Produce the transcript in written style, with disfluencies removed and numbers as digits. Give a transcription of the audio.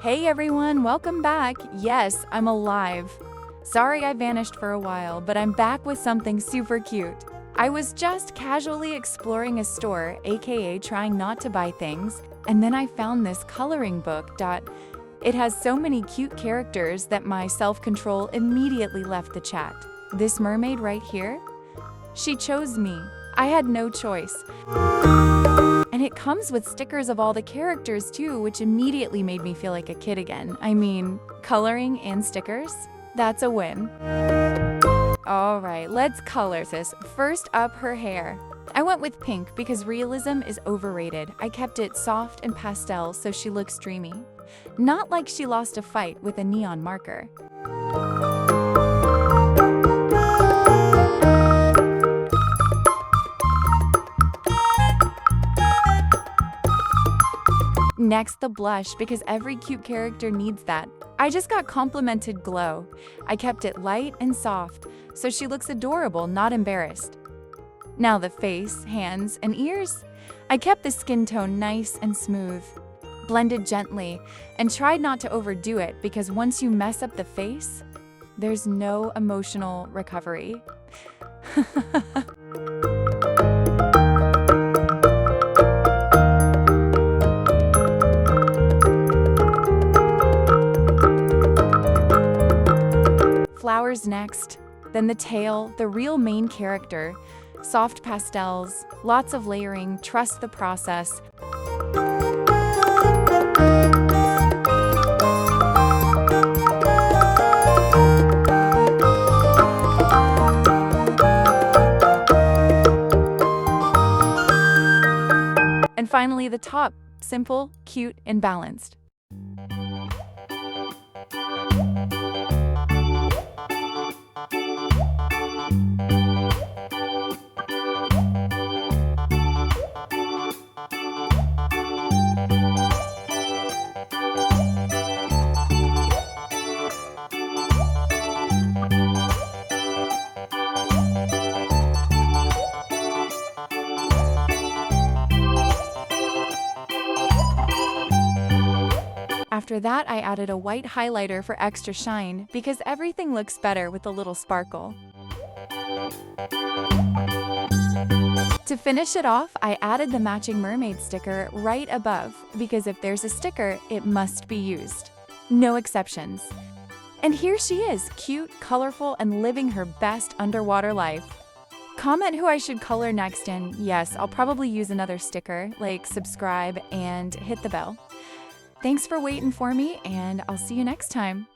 Hey everyone, welcome back. Yes, I'm alive. Sorry I vanished for a while, but I'm back with something super cute. I was just casually exploring a store, aka trying not to buy things, and then I found this coloring book. It has so many cute characters that my self-control immediately left the chat. This mermaid right here? She chose me. I had no choice. And it comes with stickers of all the characters too, which immediately made me feel like a kid again. I mean, coloring and stickers? That's a win. Alright, let's color this. First up, her hair. I went with pink because realism is overrated. I kept it soft and pastel so she looks dreamy. Not like she lost a fight with a neon marker. Next, the blush, because every cute character needs that. I just got complimented glow. I kept it light and soft, so she looks adorable, not embarrassed. Now the face, hands, and ears. I kept the skin tone nice and smooth. Blended gently, and tried not to overdo it because once you mess up the face, there's no emotional recovery. Flowers next, then the tail, the real main character, soft pastels, lots of layering, trust the process. And finally the top, simple, cute, and balanced. After that, I added a white highlighter for extra shine because everything looks better with a little sparkle. To finish it off, I added the matching mermaid sticker right above because if there's a sticker, it must be used. No exceptions. And here she is, cute, colorful, and living her best underwater life. Comment who I should color next, and yes, I'll probably use another sticker, like subscribe and hit the bell. Thanks for waiting for me, and I'll see you next time.